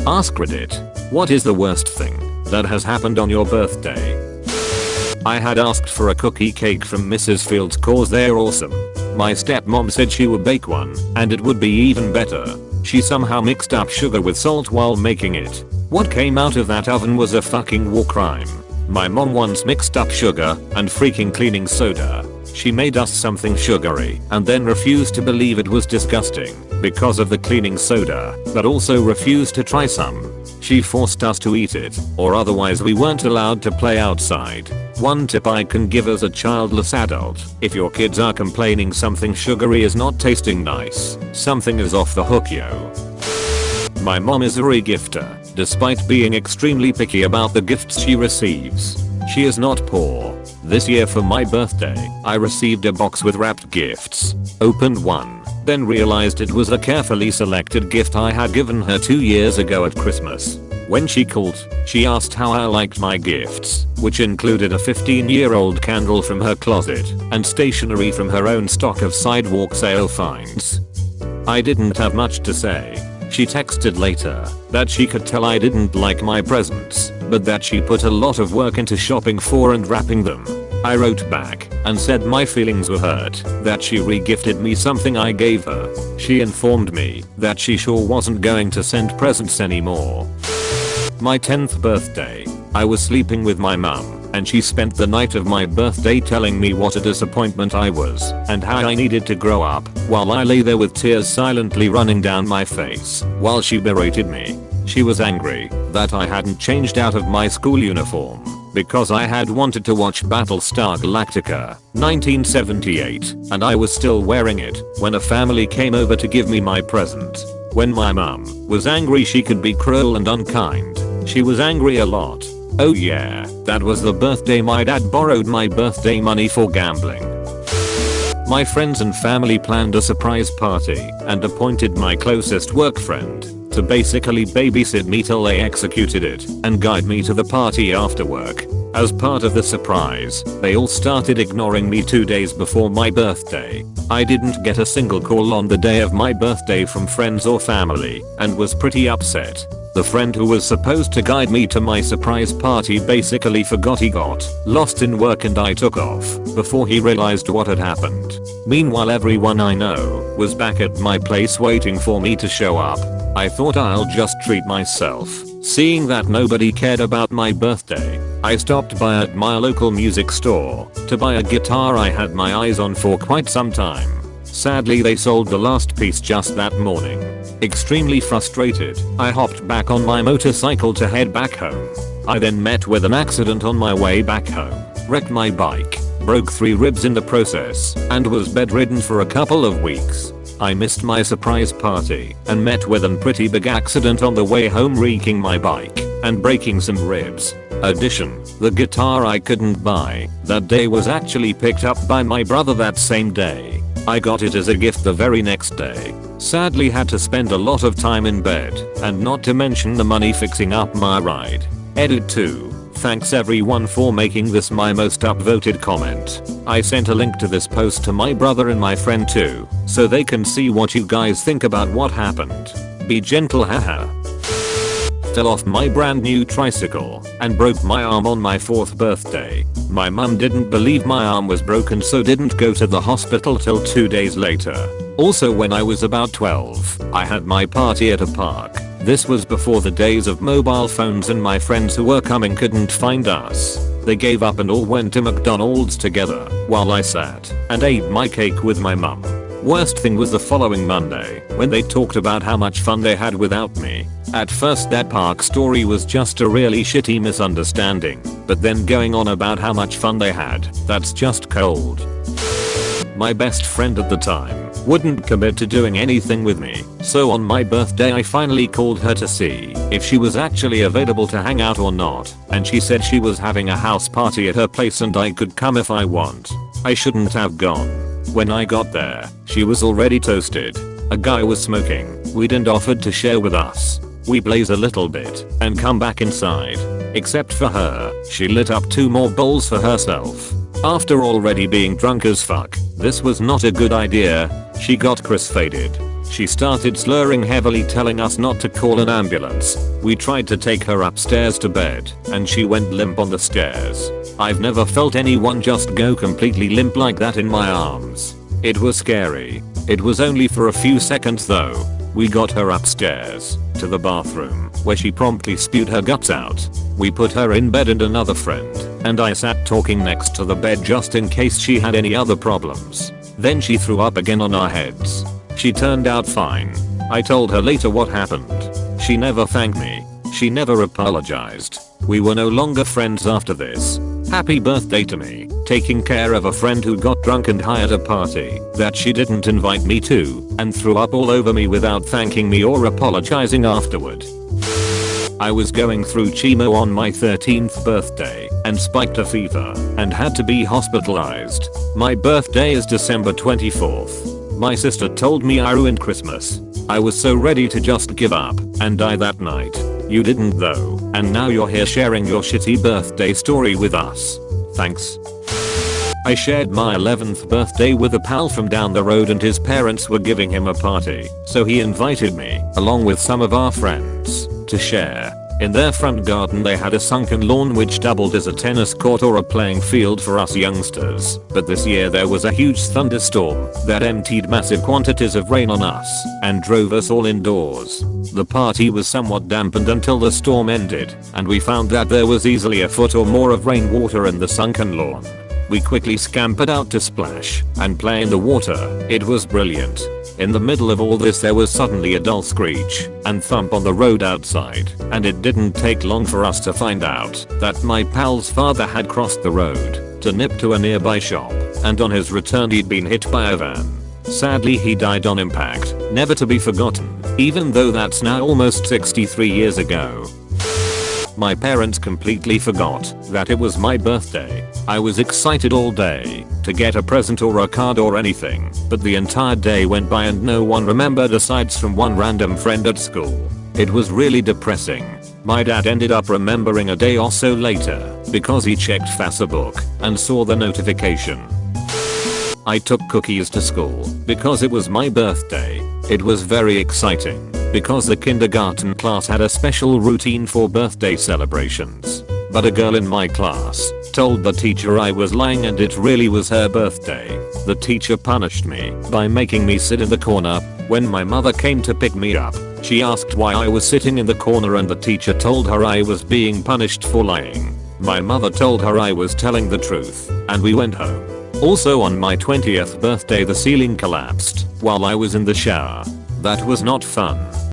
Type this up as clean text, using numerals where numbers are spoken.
AskReddit. What is the worst thing that has happened on your birthday? I had asked for a cookie cake from Mrs. Fields cause they're awesome. My stepmom said she would bake one and it would be even better. She somehow mixed up sugar with salt while making it. What came out of that oven was a fucking war crime. My mom once mixed up sugar and freaking cleaning soda. She made us something sugary and then refused to believe it was disgusting because of the cleaning soda, but also refused to try some. She forced us to eat it, or otherwise we weren't allowed to play outside. One tip I can give as a childless adult: if your kids are complaining something sugary is not tasting nice, something is off the hook, yo. My mom is a regifter, despite being extremely picky about the gifts she receives. She is not poor. This year for my birthday, I received a box with wrapped gifts. Opened one, then realized it was a carefully selected gift I had given her 2 years ago at Christmas. When she called, she asked how I liked my gifts, which included a 15-year-old candle from her closet and stationery from her own stock of sidewalk sale finds. I didn't have much to say. She texted later that she could tell I didn't like my presents, but that she put a lot of work into shopping for and wrapping them. I wrote back and said my feelings were hurt that she re-gifted me something I gave her. She informed me that she sure wasn't going to send presents anymore. My 10th birthday, I was sleeping with my mum, and she spent the night of my birthday telling me what a disappointment I was and how I needed to grow up, while I lay there with tears silently running down my face while she berated me. She was angry that I hadn't changed out of my school uniform because I had wanted to watch Battlestar Galactica 1978 and I was still wearing it when a family came over to give me my present. When my mum was angry, she could be cruel and unkind. She was angry a lot. Oh yeah, that was the birthday my dad borrowed my birthday money for gambling. My friends and family planned a surprise party and appointed my closest work friend to basically babysit me till they executed it and guide me to the party after work. As part of the surprise, they all started ignoring me 2 days before my birthday. I didn't get a single call on the day of my birthday from friends or family and was pretty upset. The friend who was supposed to guide me to my surprise party basically forgot he got lost in work and I took off before he realized what had happened. Meanwhile, everyone I know was back at my place waiting for me to show up. I thought I'll just treat myself. Seeing that nobody cared about my birthday, I stopped by at my local music store to buy a guitar I had my eyes on for quite some time. Sadly, they sold the last piece just that morning. Extremely frustrated, I hopped back on my motorcycle to head back home. I then met with an accident on my way back home, wrecked my bike, broke 3 ribs in the process, and was bedridden for a couple of weeks. I missed my surprise party and met with a pretty big accident on the way home, wrecking my bike and breaking some ribs. Addition, the guitar I couldn't buy that day was actually picked up by my brother that same day. I got it as a gift the very next day. Sadly, had to spend a lot of time in bed, and not to mention the money fixing up my ride. Edit 2. Thanks everyone for making this my most upvoted comment. I sent a link to this post to my brother and my friend too, so they can see what you guys think about what happened. Be gentle, haha. Fell off my brand new tricycle and broke my arm on my 4th birthday. My mum didn't believe my arm was broken, so didn't go to the hospital till 2 days later. Also, when I was about 12, I had my party at a park. This was before the days of mobile phones, and my friends who were coming couldn't find us. They gave up and all went to McDonald's together while I sat and ate my cake with my mum. Worst thing was the following Monday when they talked about how much fun they had without me. At first that park story was just a really shitty misunderstanding, but then going on about how much fun they had, that's just cold. My best friend at the time wouldn't commit to doing anything with me, so on my birthday I finally called her to see if she was actually available to hang out or not, and she said she was having a house party at her place and I could come if I want. I shouldn't have gone. When I got there, she was already toasted. A guy was smoking weed and offered to share with us. We blaze a little bit and come back inside. Except for her, she lit up 2 more bowls for herself. After already being drunk as fuck, this was not a good idea. She got crossfaded. She started slurring heavily, telling us not to call an ambulance. We tried to take her upstairs to bed and she went limp on the stairs. I've never felt anyone just go completely limp like that in my arms. It was scary. It was only for a few seconds though. We got her upstairs to the bathroom where she promptly spewed her guts out. We put her in bed and another friend and I sat talking next to the bed just in case she had any other problems. Then she threw up again on our heads. She turned out fine. I told her later what happened. She never thanked me. She never apologized. We were no longer friends after this. Happy birthday to me. Taking care of a friend who got drunk and hired a party that she didn't invite me to and threw up all over me without thanking me or apologizing afterward. I was going through chemo on my 13th birthday and spiked a fever and had to be hospitalized. My birthday is December 24th. My sister told me I ruined Christmas. I was so ready to just give up and die that night. You didn't though, and now you're here sharing your shitty birthday story with us. Thanks. I shared my 11th birthday with a pal from down the road and his parents were giving him a party, so he invited me, along with some of our friends, to share. In their front garden they had a sunken lawn which doubled as a tennis court or a playing field for us youngsters, but this year there was a huge thunderstorm that emptied massive quantities of rain on us and drove us all indoors. The party was somewhat dampened until the storm ended, and we found that there was easily a foot or more of rainwater in the sunken lawn. We quickly scampered out to splash and play in the water. It was brilliant. In the middle of all this there was suddenly a dull screech and thump on the road outside, and it didn't take long for us to find out that my pal's father had crossed the road to nip to a nearby shop, and on his return he'd been hit by a van. Sadly he died on impact, never to be forgotten, even though that's now almost 63 years ago. My parents completely forgot that it was my birthday. I was excited all day to get a present or a card or anything, but the entire day went by and no one remembered aside from one random friend at school. It was really depressing. My dad ended up remembering a day or so later because he checked Facebook and saw the notification. I took cookies to school because it was my birthday. It was very exciting because the kindergarten class had a special routine for birthday celebrations. But a girl in my class told the teacher I was lying and it really was her birthday. The teacher punished me by making me sit in the corner. When my mother came to pick me up, she asked why I was sitting in the corner and the teacher told her I was being punished for lying. My mother told her I was telling the truth, and we went home. Also on my 20th birthday the ceiling collapsed while I was in the shower. That was not fun.